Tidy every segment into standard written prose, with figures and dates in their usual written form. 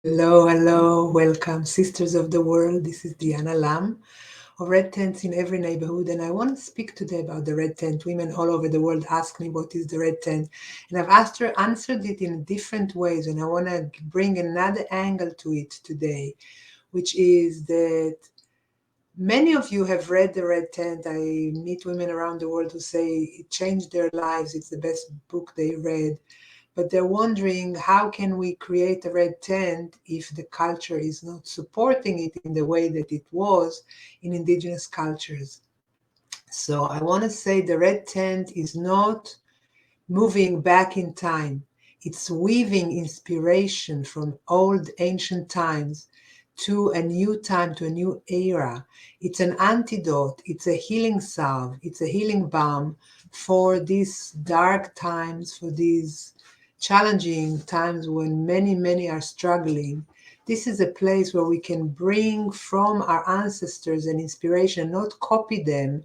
Hello, hello, welcome, sisters of the world. This is DeAnna Lam of Red Tents in Every Neighborhood, and I want to speak today about the red tent. Women all over the world ask me what is the red tent, and I've answered it in different ways, and I want to bring another angle to it today, which is that many of you have read The Red Tent. I meet women around the world who say it changed their lives. It's the best book they read. But they're wondering, how can we create a red tent if the culture is not supporting it in the way that it was in indigenous cultures? So I want to say the red tent is not moving back in time. It's weaving inspiration from old ancient times to a new time, to a new era. It's an antidote, it's a healing salve, it's a healing balm for these dark times, for these challenging times when many are struggling. This is a place where we can bring from our ancestors an inspiration, not copy them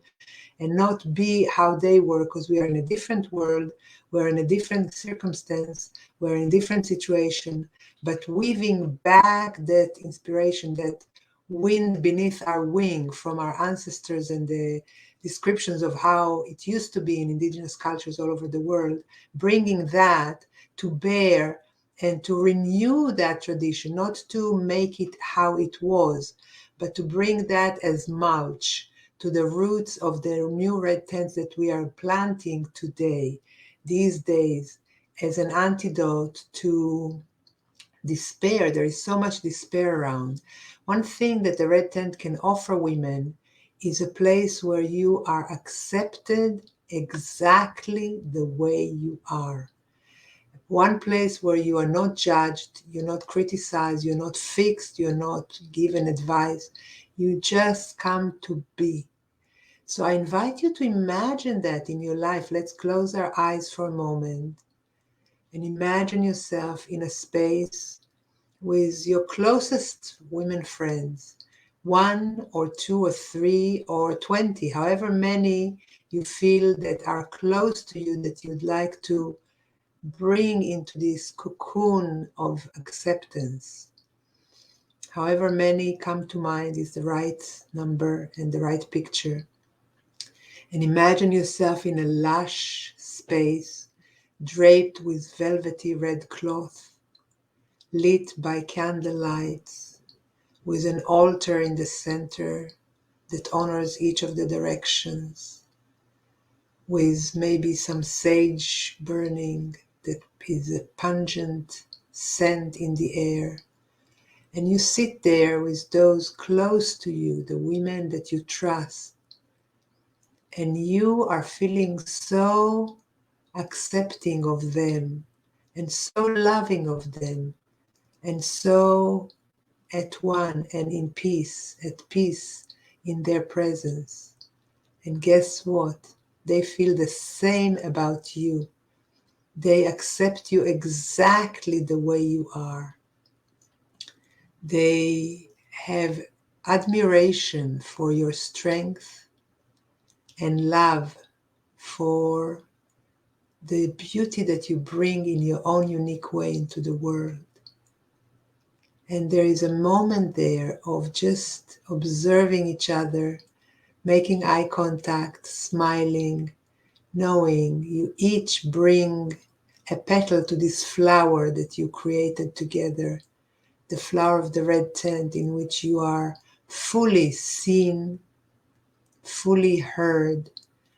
and not be how they were, because we are in a different world, we're in a different circumstance, we're in a different situation, but weaving back that inspiration, that wind beneath our wing from our ancestors and the descriptions of how it used to be in indigenous cultures all over the world, bringing that to bear and to renew that tradition, not to make it how it was, but to bring that as mulch to the roots of the new red tents that we are planting today, these days, as an antidote to despair. There is so much despair around. One thing that the red tent can offer women is a place where you are accepted exactly the way you are. One place where you are not judged, you're not criticized, you're not fixed, you're not given advice. You just come to be. So I invite you to imagine that in your life. Let's close our eyes for a moment and imagine yourself in a space with your closest women friends, one or two or three or 20, however many you feel that are close to you that you'd like to bring into this cocoon of acceptance. However many come to mind is the right number and the right picture. And imagine yourself in a lush space, draped with velvety red cloth, lit by candlelight, with an altar in the center that honors each of the directions, with maybe some sage burning that is a pungent scent in the air. And you sit there with those close to you, the women that you trust, and you are feeling so accepting of them and so loving of them and so at one and in peace, at peace in their presence. And guess what? They feel the same about you. They accept you exactly the way you are. They have admiration for your strength and love for the beauty that you bring in your own unique way into the world. And there is a moment there of just observing each other, making eye contact, smiling, knowing you each bring a petal to this flower that you created together, the flower of the red tent, in which you are fully seen, fully heard,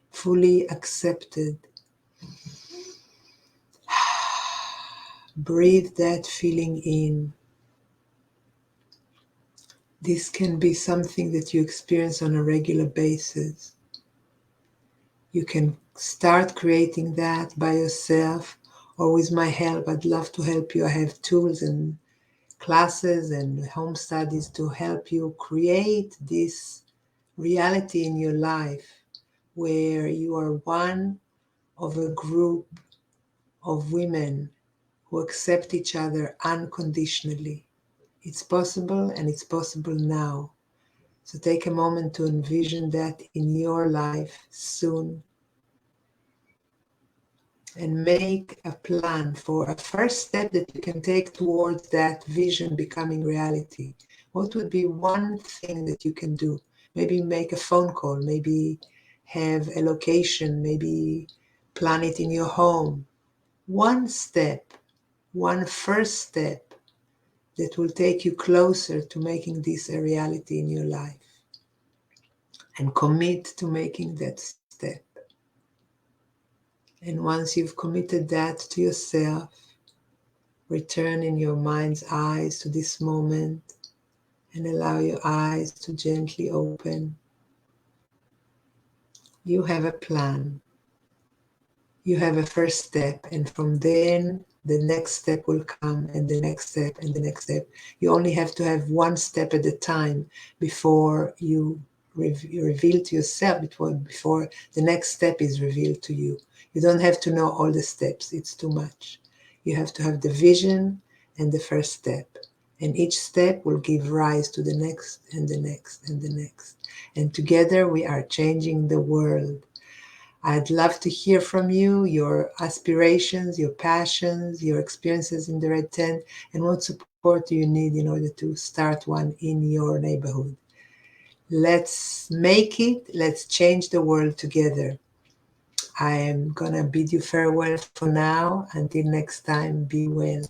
fully accepted. Breathe that feeling in. This can be something that you experience on a regular basis. You can start creating that by yourself or with my help. I'd love to help you. I have tools and classes and home studies to help you create this reality in your life where you are one of a group of women who accept each other unconditionally. It's possible, and it's possible now. So take a moment to envision that in your life soon. and make a plan for a first step that you can take towards that vision becoming reality. What would be one thing that you can do? Maybe make a phone call, maybe have a location, maybe plan it in your home. One step, one first step that will take you closer to making this a reality in your life. And commit to making that step. And once you've committed that to yourself, return in your mind's eyes to this moment and allow your eyes to gently open. You have a plan. You have a first step, and from then the next step will come, and the next step, and the next step. You only have to have one step at a time before you reveal to yourself, before the next step is revealed to you. You don't have to know all the steps, it's too much. You have to have the vision and the first step. And each step will give rise to the next and the next and the next. And together we are changing the world. I'd love to hear from you, your aspirations, your passions, your experiences in the Red Tent, and what support do you need in order to start one in your neighborhood. Let's make it, let's change the world together. I am gonna bid you farewell for now. Until next time, be well.